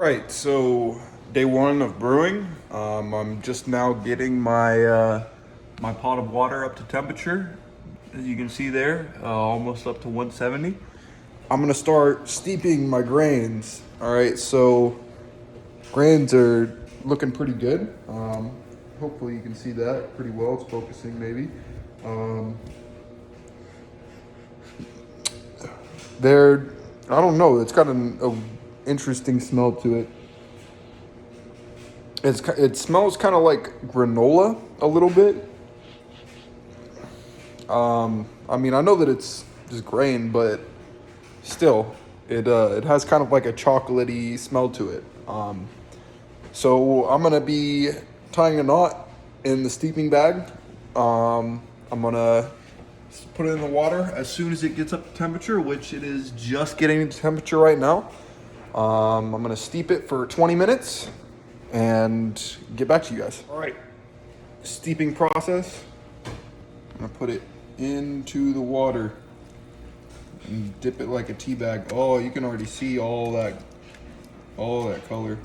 Right, so day one of brewing. I'm just now getting my pot of water up to temperature. As you can see there, almost up to 170. I'm gonna start steeping my grains. All right, so grains are looking pretty good. Hopefully you can see that pretty well. It's focusing maybe. Um, they're, I don't know. It's got a interesting smell to it. It smells kind of like granola a little bit. I mean, I know that it's just grain, but still, it has kind of like a chocolatey smell to it. So I'm gonna be tying a knot in the steeping bag. I'm gonna put it in the water as soon as it gets up to temperature, which it is just getting to temperature right now. I'm gonna steep it for 20 minutes and get back to you guys. All right, steeping process. I'm gonna put it into the water and dip it like a tea bag. Oh, you can already see all that color.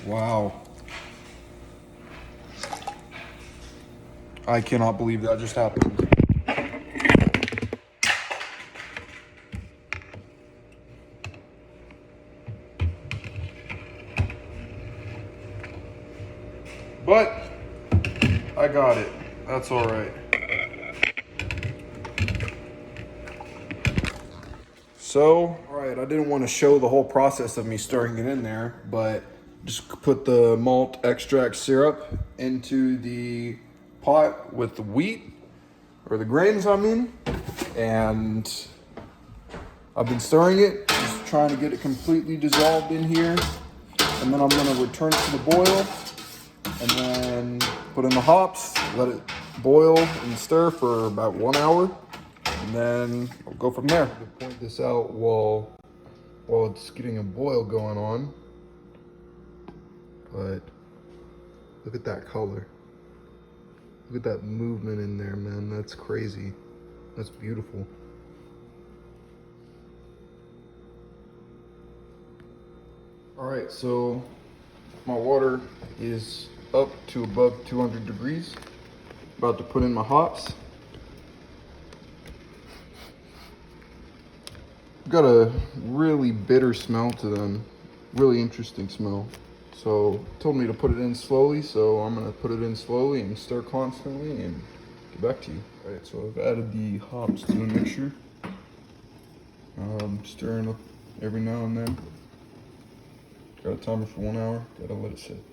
Wow. I cannot believe that just happened. But I got it. That's all right. So, all right, I didn't want to show the whole process of me stirring it in there, but just put the malt extract syrup into the pot with the wheat, or the grains, I mean, and I've been stirring it, just trying to get it completely dissolved in here, and then I'm gonna return it to the boil, and then put in the hops, let it boil and stir for about 1 hour, and then I'll go from there. To point this out while it's getting a boil going on, but look at that color. Look at that movement in there, man. That's crazy. That's beautiful. All right, so my water is up to above 200 degrees. About to put in my hops. Got a really bitter smell to them, really interesting smell. So told me to put it in slowly, so I'm gonna put it in slowly and stir constantly and get back to you. All right, so I've added the hops to the mixture. Stirring up every now and then. Got a timer for 1 hour, gotta let it sit.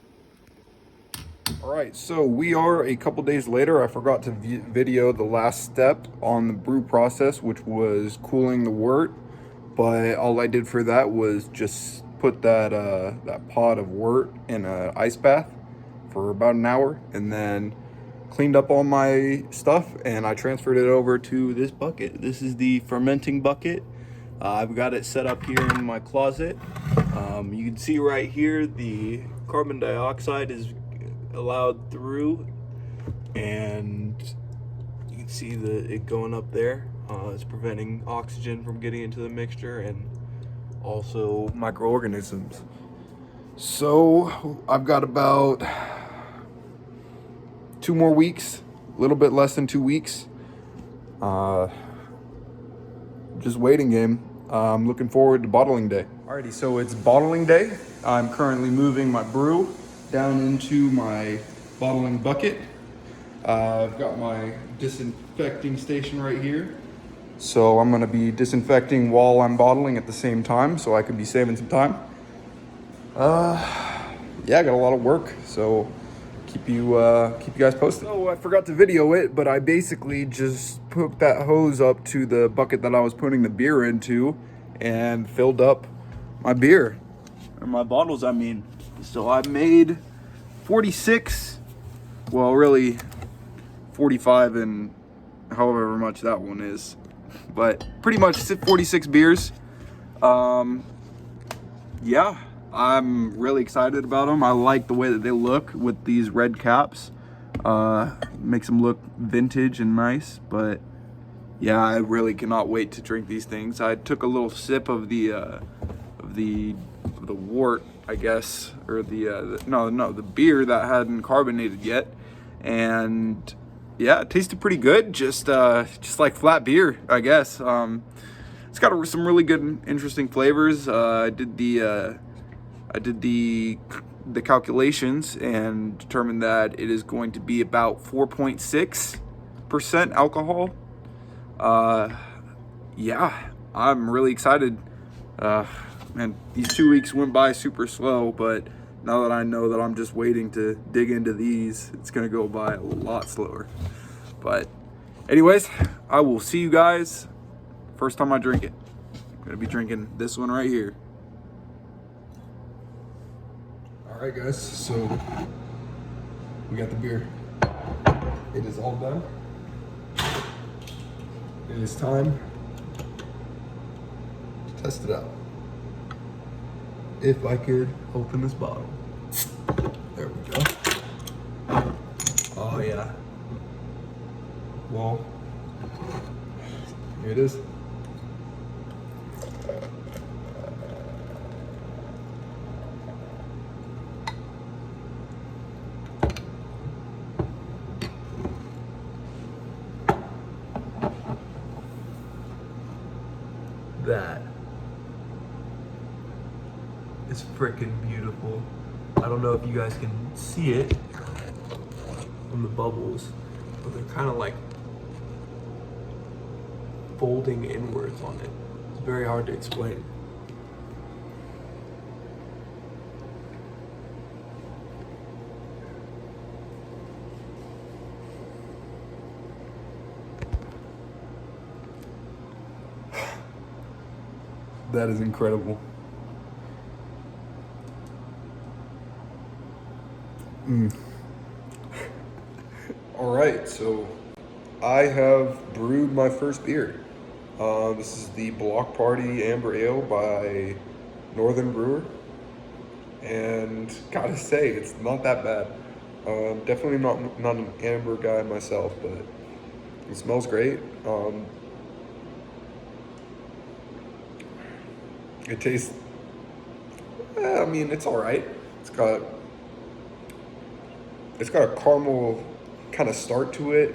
All right, so we are a couple days later. I forgot to video the last step on the brew process, which was cooling the wort. But all I did for that was just put that pot of wort in an ice bath for about an hour, and then cleaned up all my stuff, and I transferred it over to this bucket. This is the fermenting bucket. I've got it set up here in my closet. You can see right here the carbon dioxide is allowed through, and you can see it going up there. It's preventing oxygen from getting into the mixture and also microorganisms. So I've got about 2 more weeks, a little bit less than 2 weeks. Just waiting game. I'm looking forward to bottling day. Alrighty, so it's bottling day. I'm currently moving my brew down into my bottling bucket. I've got my disinfecting station right here. So I'm gonna be disinfecting while I'm bottling at the same time, so I could be saving some time. Yeah, I got a lot of work, so keep you guys posted. So I forgot to video it, but I basically just hooked that hose up to the bucket that I was putting the beer into and filled up my beer, or my bottles, I mean. So I made 46, well, really 45 and however much that one is, but pretty much 46 beers. Yeah, I'm really excited about them. I like the way that they look with these red caps. Makes them look vintage and nice, but Yeah, I really cannot wait to drink these things. I took a little sip of the wort, I guess, or the beer that hadn't carbonated yet, and yeah, it tasted pretty good. Just like flat beer, I guess. It's got some really good, interesting flavors. I did the calculations and determined that it is going to be about 4.6% alcohol. Yeah, I'm really excited. Man, these 2 weeks went by super slow, but now that I know that I'm just waiting to dig into these, it's gonna go by a lot slower. But anyways, I will see you guys first time I drink it. I'm gonna be drinking this one right here. All right, guys, so we got the beer. It is all done. It is time to test it out. If I could open this bottle. There we go. Oh yeah. Well, here it is. That is freaking beautiful. I don't know if you guys can see it from the bubbles, but they're kind of like folding inwards on it. It's very hard to explain. That is incredible. All right, so I have brewed my first beer. This is the Block Party Amber Ale by Northern Brewer, and gotta say, it's not that bad. Definitely not an amber guy myself, but it smells great. It tastes, I mean, it's all right. It's got a caramel kind of start to it,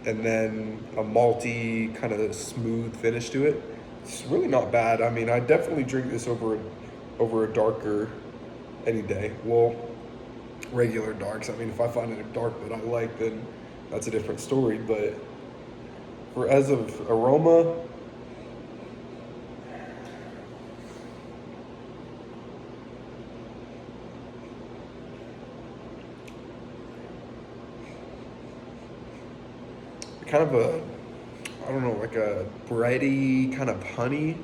and then a malty kind of smooth finish to it. It's really not bad. I mean, I definitely drink this over a darker any day. Well, regular darks. I mean, if I find a dark that I like, then that's a different story. But as of aroma, kind of I don't know, like a bready kind of honey.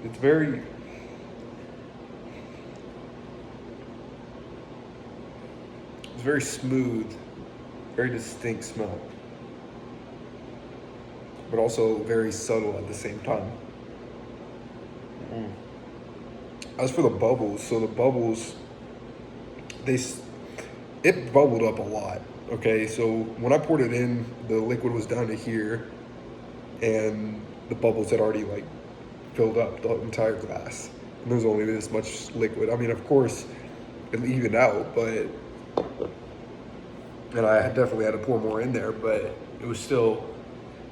It's very, smooth, very distinct smell, but also very subtle at the same time. As for the bubbles, so the bubbles, it bubbled up a lot. Okay, so when I poured it in, the liquid was down to here, and the bubbles had already like filled up the entire glass. And there's only this much liquid. I mean, of course, it evened out, and I definitely had to pour more in there, but it was still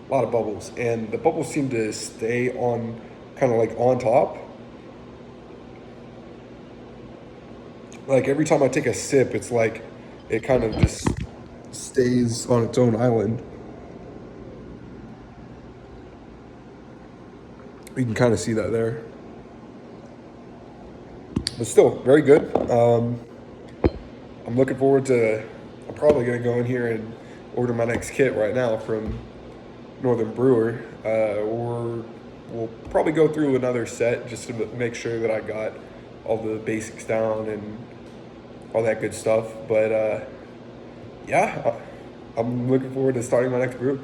a lot of bubbles. And the bubbles seem to stay on, kind of like on top. Like every time I take a sip, it's like it kind of just stays on its own island. You can kind of see that there. But still, very good. I'm looking forward to, I'm probably going to go in here and order my next kit right now from Northern Brewer. Or we'll probably go through another set just to make sure that I got all the basics down and all that good stuff. But yeah, I'm looking forward to starting my next brew.